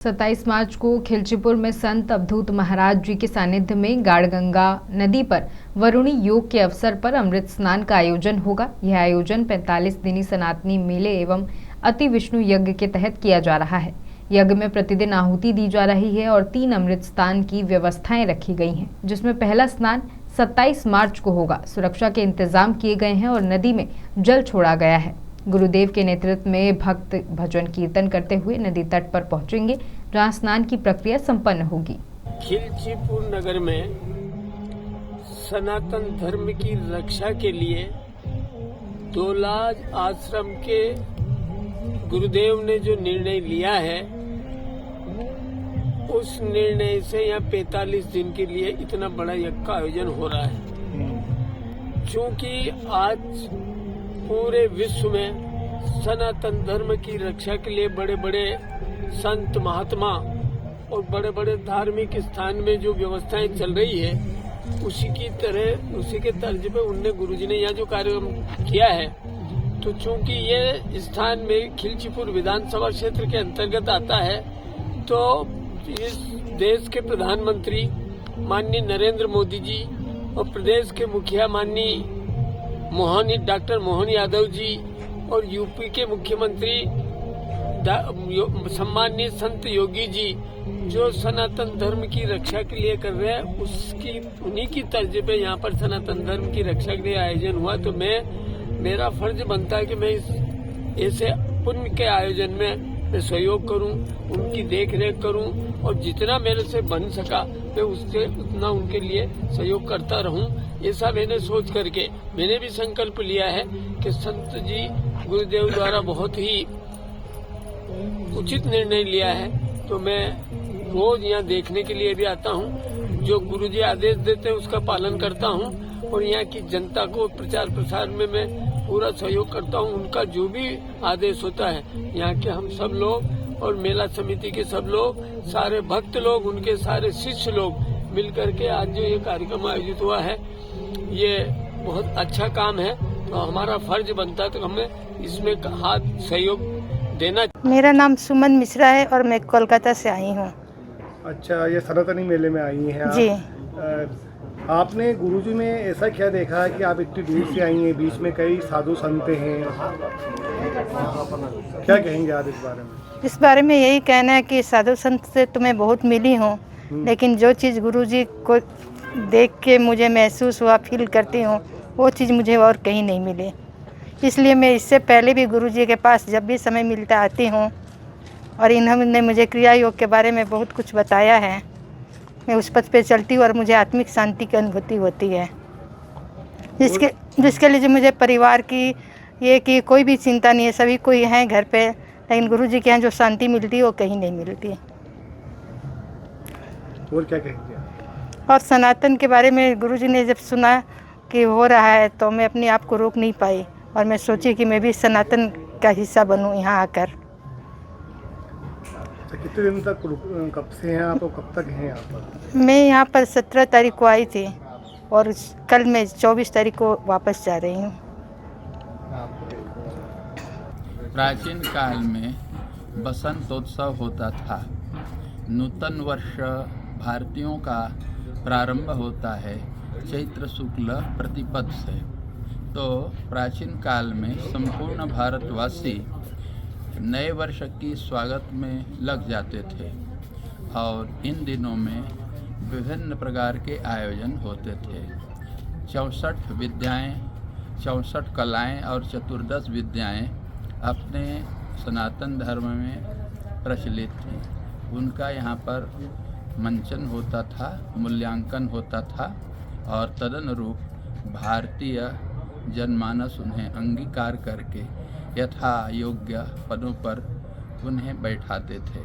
27 मार्च को खिलचीपुर में संत अवधूत महाराज जी के सानिध्य में गाड़गंगा नदी पर वरुणी योग के अवसर पर अमृत स्नान का आयोजन होगा। यह आयोजन 45 दिनी सनातनी मेले एवं अति विष्णु यज्ञ के तहत किया जा रहा है। यज्ञ में प्रतिदिन आहुति दी जा रही है और 3 अमृत स्नान की व्यवस्थाएं रखी गई हैं, जिसमें पहला स्नान 27 मार्च को होगा। सुरक्षा के इंतजाम किए गए हैं और नदी में जल छोड़ा गया है। गुरुदेव के नेतृत्व में भक्त भजन कीर्तन करते हुए नदी तट पर पहुंचेंगे, जहां स्नान की प्रक्रिया संपन्न होगी। खिलचीपुर नगर में सनातन धर्म की रक्षा के लिए दोलाज आश्रम के गुरुदेव ने जो निर्णय लिया है, उस निर्णय से यहाँ 45 दिन के लिए इतना बड़ा यज्ञ का आयोजन हो रहा है। क्योंकि आज पूरे विश्व में सनातन धर्म की रक्षा के लिए बड़े बड़े संत महात्मा और बड़े बड़े धार्मिक स्थान में जो व्यवस्थाएं चल रही है, उसी के तर्ज पे उनने गुरुजी ने यहाँ जो कार्यक्रम किया है, तो चूंकि ये स्थान में खिलचीपुर विधानसभा क्षेत्र के अंतर्गत आता है, तो इस देश के प्रधानमंत्री माननीय नरेंद्र मोदी जी और प्रदेश के मुखिया माननीय डॉक्टर मोहन यादव जी और यूपी के मुख्यमंत्री सम्माननीय संत योगी जी जो सनातन धर्म की रक्षा के लिए कर रहे हैं, उन्हीं की तर्ज पे यहाँ पर सनातन धर्म की रक्षा के लिए आयोजन हुआ। तो मेरा फर्ज बनता है कि मैं इस ऐसे पुण्य के आयोजन में मैं सहयोग करूं, उनकी देख रेख करूं और जितना मेरे से बन सका मैं उससे उतना उनके लिए सहयोग करता रहूं। ऐसा मैंने सोच करके मैंने भी संकल्प लिया है कि संत जी गुरुदेव द्वारा बहुत ही उचित निर्णय लिया है, तो मैं रोज यहाँ देखने के लिए भी आता हूँ। जो गुरुजी आदेश देते हैं उसका पालन करता हूँ और यहाँ की जनता को प्रचार प्रसार में मैं पूरा सहयोग करता हूँ। उनका जो भी आदेश होता है, यहाँ के हम सब लोग और मेला समिति के सब लोग, सारे भक्त लोग, उनके सारे शिष्य लोग मिलकर के आज जो ये कार्यक्रम आयोजित हुआ है, ये बहुत अच्छा काम है। तो हमारा फर्ज बनता है तो हमें इसमें हाथ सहयोग देना। मेरा नाम सुमन मिश्रा है और मैं कोलकाता से आई हूँ। अच्छा, ये सनातनी मेले में आई हैं आप? जी। आपने गुरुजी में ऐसा क्या देखा है कि आप इतनी दूर से आई हैं, बीच में कई साधु संत हैं, क्या कहेंगे आप इस बारे में? इस बारे में यही कहना है कि साधु संत से तो मैं बहुत मिली हूँ, लेकिन जो चीज़ गुरुजी को देख के मुझे महसूस हुआ, फील करती हूँ, वो चीज़ मुझे और कहीं नहीं मिली। इसलिए मैं इससे पहले भी गुरुजी के पास जब भी समय मिलता आती हूँ और इन्होंने मुझे क्रिया योग के बारे में बहुत कुछ बताया है। मैं उस पथ पे चलती हूँ और मुझे आत्मिक शांति की अनुभूति होती है, जिसके लिए जो मुझे परिवार की ये कि कोई भी चिंता नहीं है, सभी कोई हैं घर पे, लेकिन गुरुजी के यहाँ जो शांति मिलती है वो कहीं नहीं मिलती। और क्या कहेंगे? और सनातन के बारे में गुरुजी ने जब सुना कि हो रहा है तो मैं अपने आप को रोक नहीं पाई और मैं सोची कि मैं भी सनातन का हिस्सा बनूं यहाँ आकर। तो कितने दिन तक कब से हैं आप और कब तक हैं यहाँ पर? मैं यहाँ पर 17 तारीख को आई थी और कल मैं 24 तारीख को वापस जा रही हूँ। प्राचीन काल में बसंतोत्सव होता था। नूतन वर्ष भारतीयों का प्रारंभ होता है चैत्र शुक्ल प्रतिपद से। तो प्राचीन काल में संपूर्ण भारतवासी नए वर्ष की स्वागत में लग जाते थे और इन दिनों में विभिन्न प्रकार के आयोजन होते थे। 64 विद्याएं, 64 कलाएं और 14 विद्याएं अपने सनातन धर्म में प्रचलित थीं। उनका यहाँ पर मंचन होता था, मूल्यांकन होता था और तदनुरूप भारतीय जनमानस उन्हें अंगीकार करके यथा योग्य पदों पर उन्हें बैठाते थे।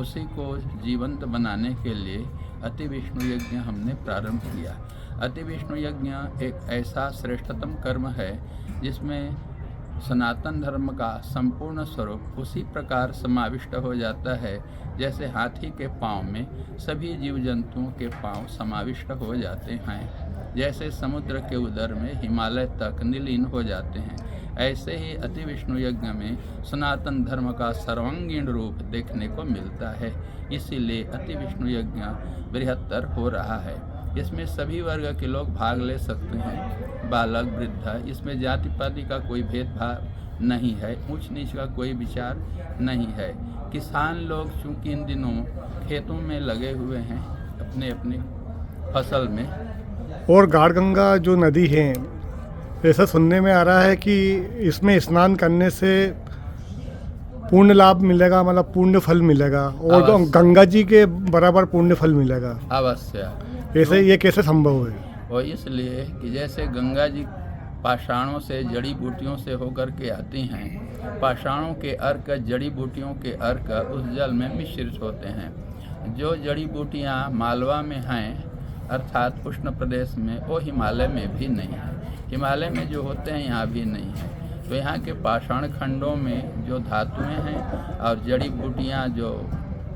उसी को जीवंत बनाने के लिए अति विष्णु यज्ञ हमने प्रारंभ किया। अति विष्णु यज्ञ एक ऐसा श्रेष्ठतम कर्म है जिसमें सनातन धर्म का संपूर्ण स्वरूप उसी प्रकार समाविष्ट हो जाता है जैसे हाथी के पाँव में सभी जीव जंतुओं के पाँव समाविष्ट हो जाते हैं, जैसे समुद्र के उदर में हिमालय तक निलीन हो जाते हैं। ऐसे ही अति विष्णु यज्ञ में सनातन धर्म का सर्वांगीण रूप देखने को मिलता है। इसीलिए अति विष्णु यज्ञ बृहत्तर हो रहा है। इसमें सभी वर्ग के लोग भाग ले सकते हैं, बालक वृद्ध, इसमें जाति पाति का कोई भेदभाव नहीं है, ऊंच नीच का कोई विचार नहीं है। किसान लोग चूँकि इन दिनों खेतों में लगे हुए हैं अपने अपने फसल में। और गाड़गंगा जो नदी है, ऐसा सुनने में आ रहा है कि इसमें स्नान करने से पूर्ण लाभ मिलेगा, मतलब पूर्ण फल मिलेगा और तो गंगा जी के बराबर पूर्ण फल मिलेगा। अवश्य। ऐसे ये कैसे संभव है? और इसलिए कि जैसे गंगा जी पाषाणों से जड़ी बूटियों से होकर के आती हैं, पाषाणों के अर्क जड़ी बूटियों के अर्क उस जल में मिश्रित होते हैं। जो जड़ी बूटियाँ मालवा में हैं अर्थात उष्ण प्रदेश में, वो हिमालय में भी नहीं है। हिमालय में जो होते हैं यहाँ भी नहीं है। तो यहाँ के पाषाण खंडों में जो धातुएं हैं और जड़ी बूटियाँ जो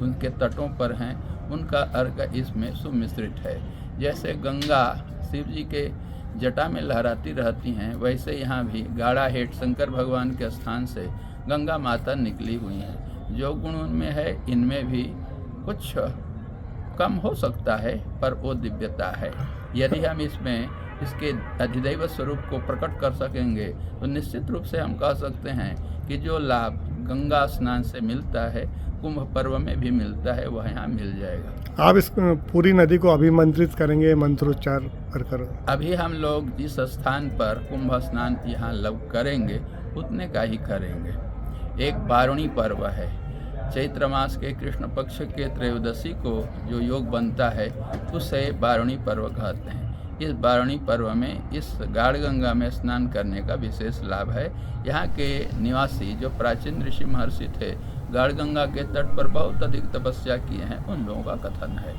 उनके तटों पर हैं, उनका अर्क इसमें सुमिश्रित है। जैसे गंगा शिव जी के जटा में लहराती रहती हैं, वैसे यहाँ भी गाड़ा हेठ शंकर भगवान के स्थान से गंगा माता निकली हुई हैं। जो गुण उनमें है, इनमें भी कुछ कम हो सकता है, पर वो दिव्यता है। यदि हम इसमें इसके अधिदैव स्वरूप को प्रकट कर सकेंगे तो निश्चित रूप से हम कह सकते हैं कि जो लाभ गंगा स्नान से मिलता है, कुंभ पर्व में भी मिलता है, वह यहाँ मिल जाएगा। आप इस पूरी नदी को अभिमंत्रित करेंगे मंत्रोच्चार कर? अभी हम लोग जिस स्थान पर कुंभ स्नान यहाँ लव करेंगे उतने का ही करेंगे। एक बारुणी पर्व है, चैत्र मास के कृष्ण पक्ष के त्रयोदशी को जो योग बनता है उसे बारुणी पर्व कहते हैं। इस बारुणी पर्व में इस गाड़गंगा में स्नान करने का विशेष लाभ है। यहाँ के निवासी जो प्राचीन ऋषि महर्षि थे, गाड़गंगा के तट पर बहुत अधिक तपस्या किए हैं, उन लोगों का कथन है।